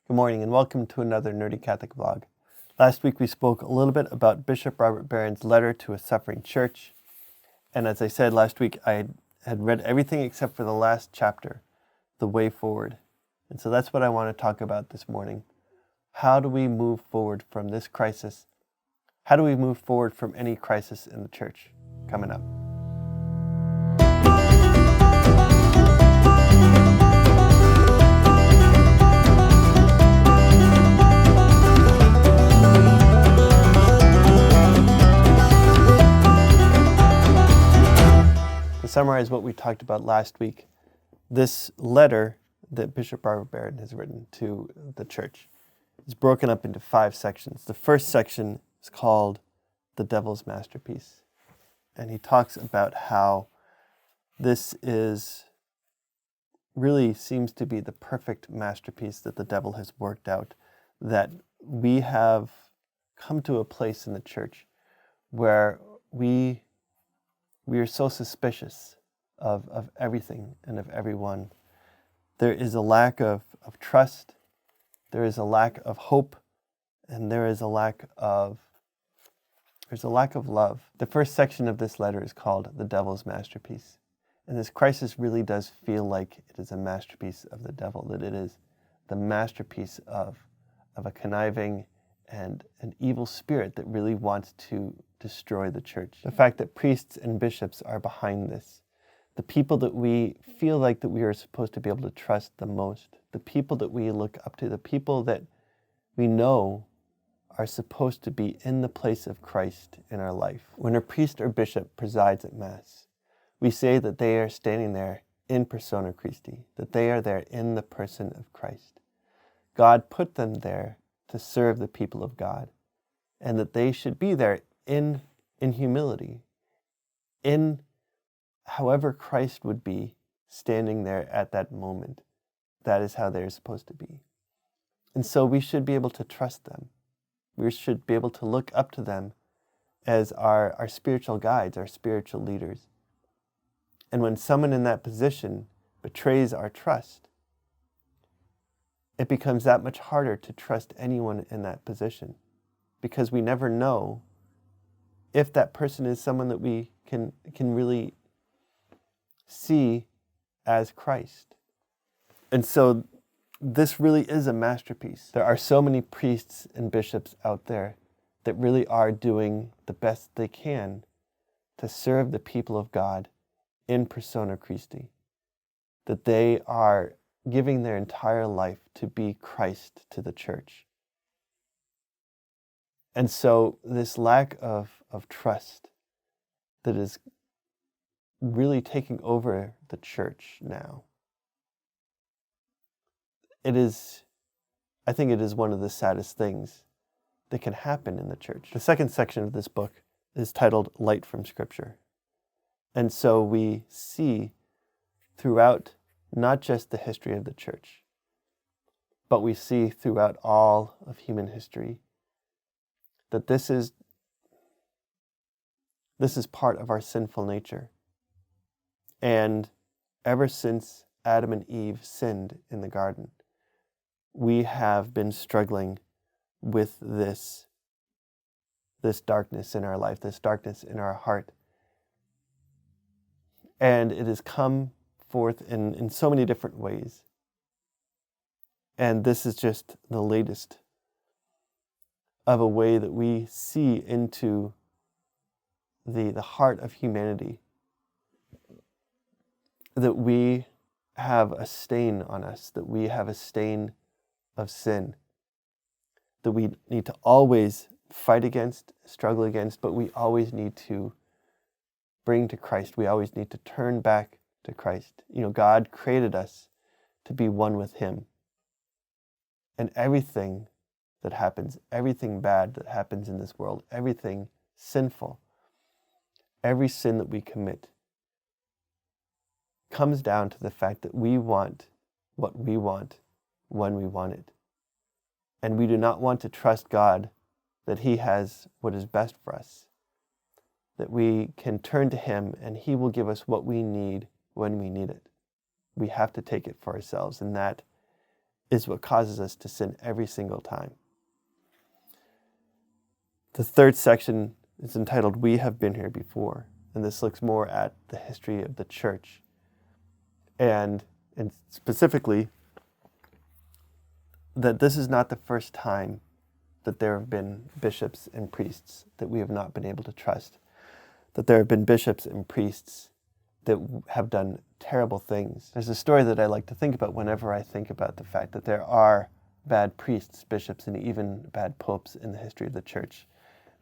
Good morning and welcome to another Nerdy Catholic vlog. Last week we spoke a little bit about Bishop Robert Barron's letter to a suffering church. And as I said last week, I had read everything except for the last chapter, The Way Forward. And so that's what I want to talk about this morning. How do we move forward from this crisis? How do we move forward from any crisis in the church? Coming up. To summarize what we talked about last week, this letter that Bishop Robert Barron has written to the church is broken up into 5 sections. The first section is called The Devil's Masterpiece. And he talks about how this really seems to be the perfect masterpiece that the devil has worked out, that we have come to a place in the church where we are so suspicious of everything and of everyone. There is a lack of trust, there is a lack of hope, and there is a lack of love. The first section of this letter is called The Devil's Masterpiece. And this crisis really does feel like it is a masterpiece of the devil, that it is the masterpiece of a conniving and an evil spirit that really wants to destroy the church. The fact that priests and bishops are behind this, the people that we feel like that we are supposed to be able to trust the most, the people that we look up to, the people that we know are supposed to be in the place of Christ in our life. When a priest or bishop presides at Mass, we say that they are standing there in persona Christi, that they are there in the person of Christ. God put them there to serve the people of God, and that they should be there in humility, in however Christ would be standing there at that moment. That is how they're supposed to be. And so we should be able to trust them. We should be able to look up to them as our spiritual guides, our spiritual leaders. And when someone in that position betrays our trust, it becomes that much harder to trust anyone in that position, because we never know if that person is someone that we can really see as Christ. And so this really is a masterpiece. There are so many priests and bishops out there that really are doing the best they can to serve the people of God in persona Christi, that they are giving their entire life to be Christ to the church. And so this lack of trust that is really taking over the church now, I think it is one of the saddest things that can happen in the church. The second section of this book is titled Light from Scripture. And so we see throughout not just the history of the church, but we see throughout all of human history that this is part of our sinful nature. And ever since Adam and Eve sinned in the garden, we have been struggling with this darkness in our life, this darkness in our heart. And it has come forth in so many different ways. And this is just the latest of a way that we see into the heart of humanity, that we have a stain on us, that we have a stain of sin, that we need to always fight against, struggle against, but we always need to bring to Christ. We always need to turn back to Christ. God created us to be one with Him. And everything that happens, everything bad that happens in this world, everything sinful, every sin that we commit comes down to the fact that we want what we want when we want it. And we do not want to trust God that He has what is best for us, that we can turn to Him and He will give us what we need when we need it. We have to take it for ourselves, and that is what causes us to sin every single time. The third section is entitled, We Have Been Here Before, and this looks more at the history of the church, and specifically that this is not the first time that there have been bishops and priests that we have not been able to trust, that there have been bishops and priests that have done terrible things. There's a story that I like to think about whenever I think about the fact that there are bad priests, bishops, and even bad popes in the history of the church.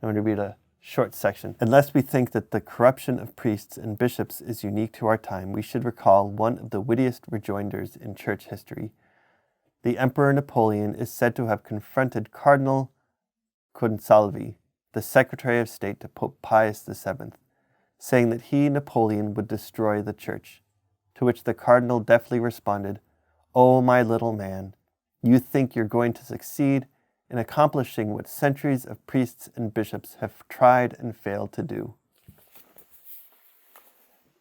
I'm going to read a short section. Unless we think that the corruption of priests and bishops is unique to our time, we should recall one of the wittiest rejoinders in church history. The Emperor Napoleon is said to have confronted Cardinal Consalvi, the Secretary of State to Pope Pius VII, saying that he, Napoleon, would destroy the church, to which the cardinal deftly responded, "Oh, my little man, you think you're going to succeed in accomplishing what centuries of priests and bishops have tried and failed to do."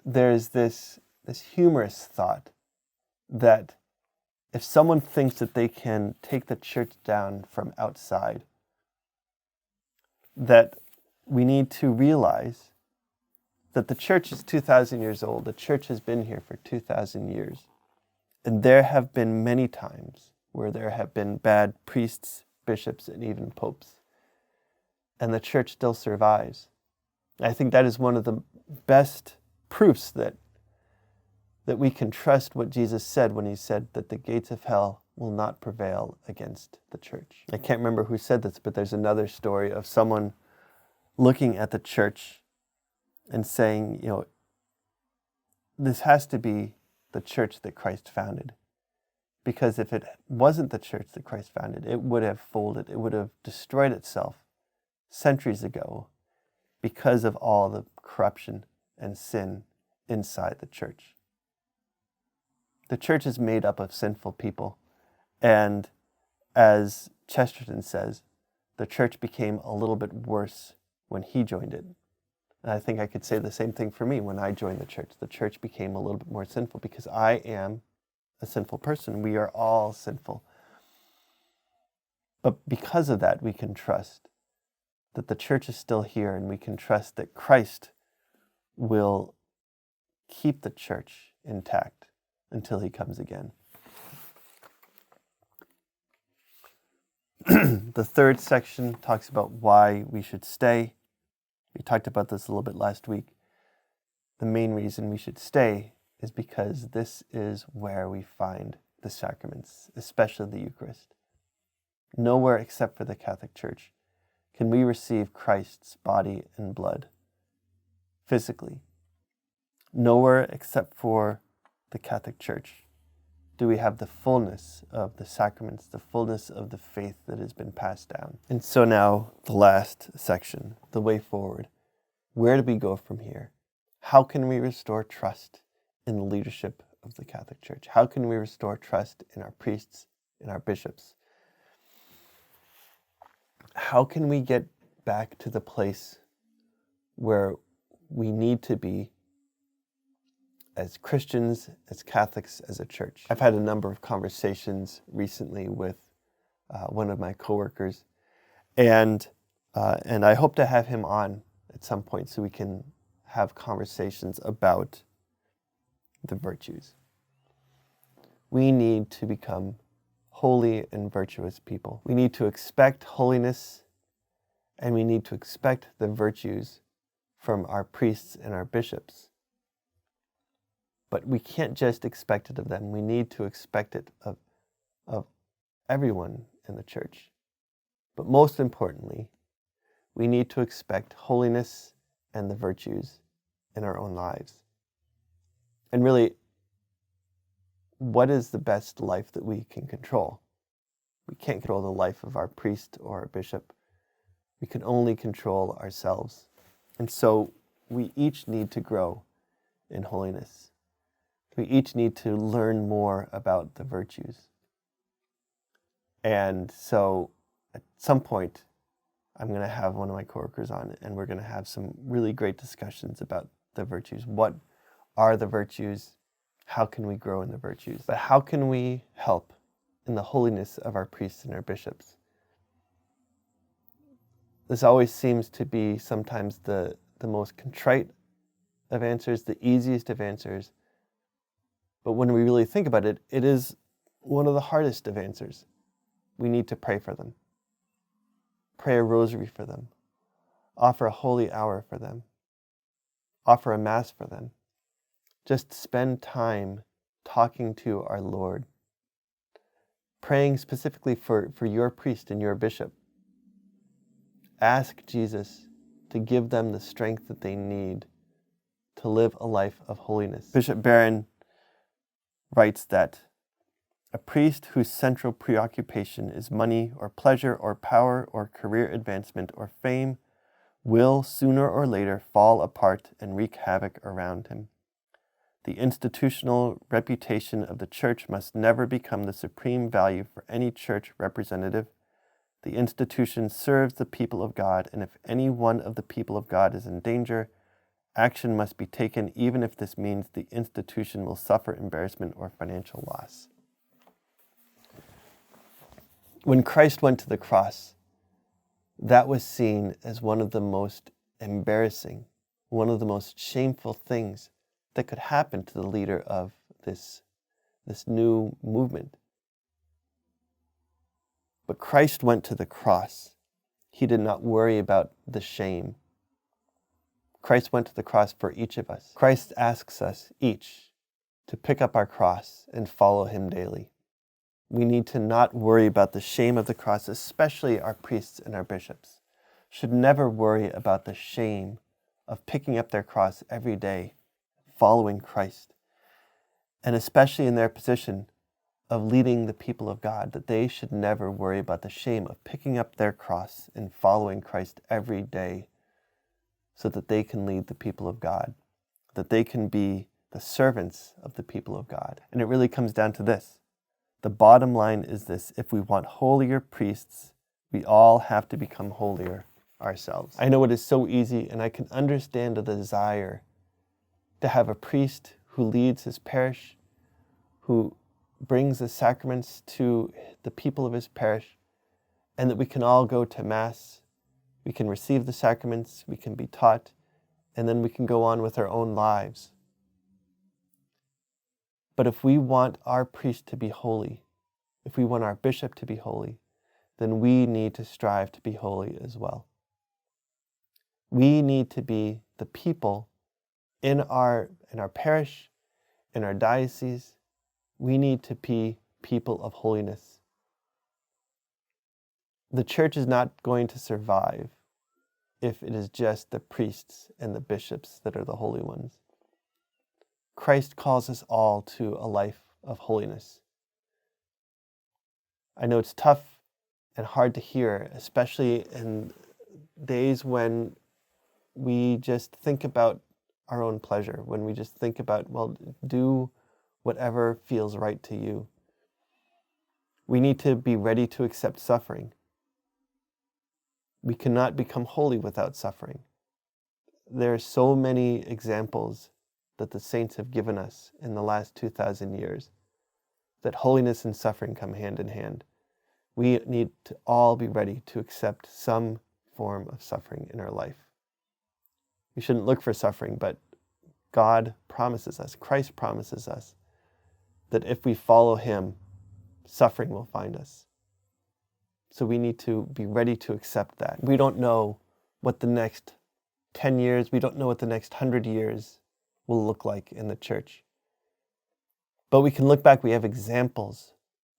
There's this humorous thought that if someone thinks that they can take the church down from outside, that we need to realize that the church is 2,000 years old. The church has been here for 2,000 years. And there have been many times where there have been bad priests, bishops, and even popes. And the church still survives. I think that is one of the best proofs that we can trust what Jesus said when he said that the gates of hell will not prevail against the church. I can't remember who said this, but there's another story of someone looking at the church and saying, this has to be the church that Christ founded. Because if it wasn't the church that Christ founded, it would have folded, it would have destroyed itself centuries ago because of all the corruption and sin inside the church. The church is made up of sinful people. And as Chesterton says, the church became a little bit worse when he joined it. And I think I could say the same thing for me when I joined the church. The church became a little bit more sinful because I am a sinful person. We are all sinful. But because of that, we can trust that the church is still here, and we can trust that Christ will keep the church intact until he comes again. The third section talks about why we should stay. We talked about this a little bit last week. The main reason we should stay is because this is where we find the sacraments, especially the Eucharist. Nowhere except for the Catholic Church can we receive Christ's body and blood physically. Nowhere except for the Catholic Church do we have the fullness of the sacraments, the fullness of the faith that has been passed down. And so now the last section, the way forward. Where do we go from here? How can we restore trust in the leadership of the Catholic Church? How can we restore trust in our priests, in our bishops? How can we get back to the place where we need to be as Christians, as Catholics, as a church? I've had a number of conversations recently with one of my coworkers, and I hope to have him on at some point so we can have conversations about the virtues. We need to become holy and virtuous people. We need to expect holiness, and we need to expect the virtues from our priests and our bishops. But we can't just expect it of them. We need to expect it of everyone in the church. But most importantly, we need to expect holiness and the virtues in our own lives. And really, what is the best life that we can control? We can't control the life of our priest or our bishop. We can only control ourselves. And so we each need to grow in holiness. We each need to learn more about the virtues. And so at some point, I'm going to have one of my coworkers on, and we're going to have some really great discussions about the virtues. What are the virtues? How can we grow in the virtues? But how can we help in the holiness of our priests and our bishops. This always seems to be sometimes the most contrite of answers, the easiest of answers. But when we really think about it, it is one of the hardest of answers. We need to pray for them, pray a rosary for them, offer a holy hour for them, offer a mass for them. Just spend time talking to our Lord, praying specifically for your priest and your bishop. Ask Jesus to give them the strength that they need to live a life of holiness. Bishop Barron writes that a priest whose central preoccupation is money or pleasure or power or career advancement or fame will sooner or later fall apart and wreak havoc around him. The institutional reputation of the church must never become the supreme value for any church representative. The institution serves the people of God, and if any one of the people of God is in danger, action must be taken, even if this means the institution will suffer embarrassment or financial loss. When Christ went to the cross, that was seen as one of the most embarrassing, one of the most shameful things that could happen to the leader of this new movement. But Christ went to the cross. He did not worry about the shame. Christ went to the cross for each of us. Christ asks us each to pick up our cross and follow him daily. We need to not worry about the shame of the cross, especially our priests and our bishops should never worry about the shame of picking up their cross every day, following Christ, and especially in their position of leading the people of God, that they should never worry about the shame of picking up their cross and following Christ every day so that they can lead the people of God, that they can be the servants of the people of God. And it really comes down to this. The bottom line is this: if we want holier priests, we all have to become holier ourselves. I know it is so easy, and I can understand the desire to have a priest who leads his parish, who brings the sacraments to the people of his parish, and that we can all go to Mass, we can receive the sacraments, we can be taught, and then we can go on with our own lives. But if we want our priest to be holy, if we want our bishop to be holy, then we need to strive to be holy as well. We need to be the people in our parish, in our diocese. We need to be people of holiness. The church is not going to survive if it is just the priests and the bishops that are the holy ones. Christ calls us all to a life of holiness. I know it's tough and hard to hear, especially in days when we just think about our own pleasure, when we just think about, well, do whatever feels right to you. We need to be ready to accept suffering. We cannot become holy without suffering. There are so many examples that the saints have given us in the last 2,000 years that holiness and suffering come hand in hand. We need to all be ready to accept some form of suffering in our life. We shouldn't look for suffering, but God promises us, Christ promises us, that if we follow him, suffering will find us. So we need to be ready to accept that. We don't know what the next 10 years, we don't know what the next 100 years will look like in the church. But we can look back, we have examples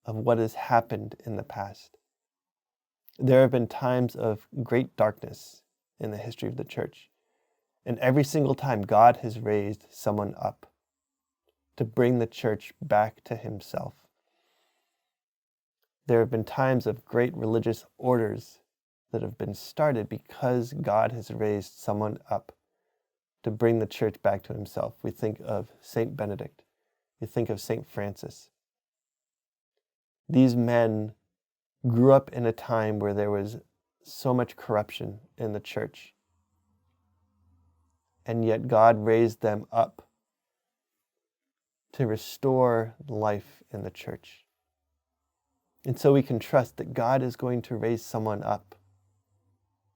of what has happened in the past. There have been times of great darkness in the history of the church. And every single time, God has raised someone up to bring the church back to himself. There have been times of great religious orders that have been started because God has raised someone up to bring the church back to himself. We think of Saint Benedict. We think of Saint Francis. These men grew up in a time where there was so much corruption in the church. And yet God raised them up to restore life in the church. And so we can trust that God is going to raise someone up.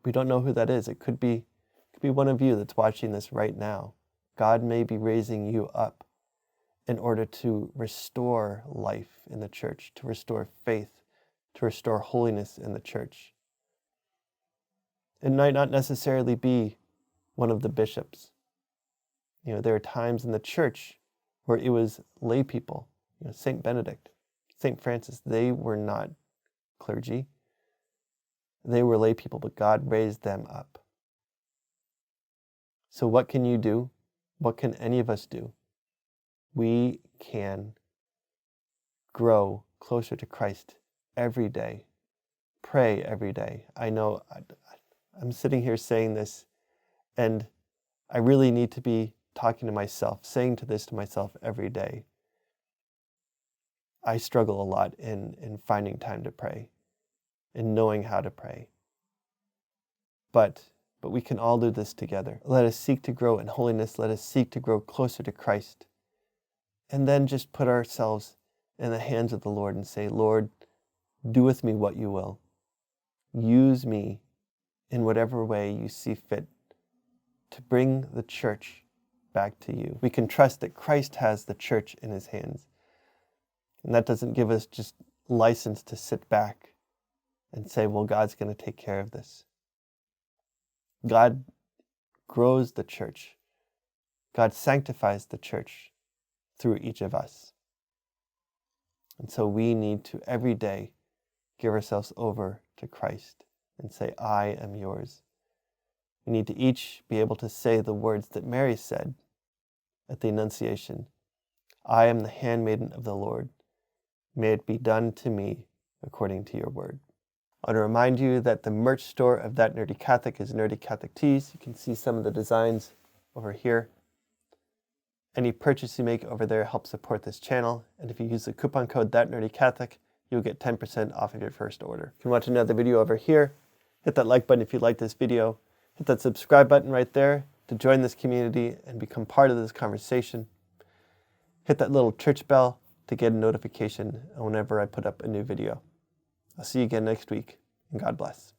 We don't know who that is. It could be one of you that's watching this right now. God may be raising you up in order to restore life in the church, to restore faith, to restore holiness in the church. It might not necessarily be one of the bishops. There are times in the church where it was lay people. St. Benedict, St. Francis, they were not clergy. They were lay people, but God raised them up. So what can you do? What can any of us do? We can grow closer to Christ every day. Pray every day. I know I'm sitting here saying this, and I really need to be talking to myself, saying this to myself every day. I struggle a lot in finding time to pray, in knowing how to pray. But we can all do this together. Let us seek to grow in holiness. Let us seek to grow closer to Christ. And then just put ourselves in the hands of the Lord and say, Lord, do with me what you will. Use me in whatever way you see fit to bring the church back to you. We can trust that Christ has the church in his hands. And that doesn't give us just license to sit back and say, well, God's going to take care of this. God grows the church. God sanctifies the church through each of us. And so we need to every day give ourselves over to Christ and say, I am yours. We need to each be able to say the words that Mary said at the Annunciation. I am the handmaiden of the Lord. May it be done to me according to your word. I want to remind you that the merch store of That Nerdy Catholic is Nerdy Catholic Tees. You can see some of the designs over here. Any purchase you make over there helps support this channel. And if you use the coupon code That Nerdy Catholic, you'll get 10% off of your first order. If you watch another video over here, hit that like button if you like this video. Hit that subscribe button right there to join this community and become part of this conversation. Hit that little church bell to get a notification whenever I put up a new video. I'll see you again next week, and God bless.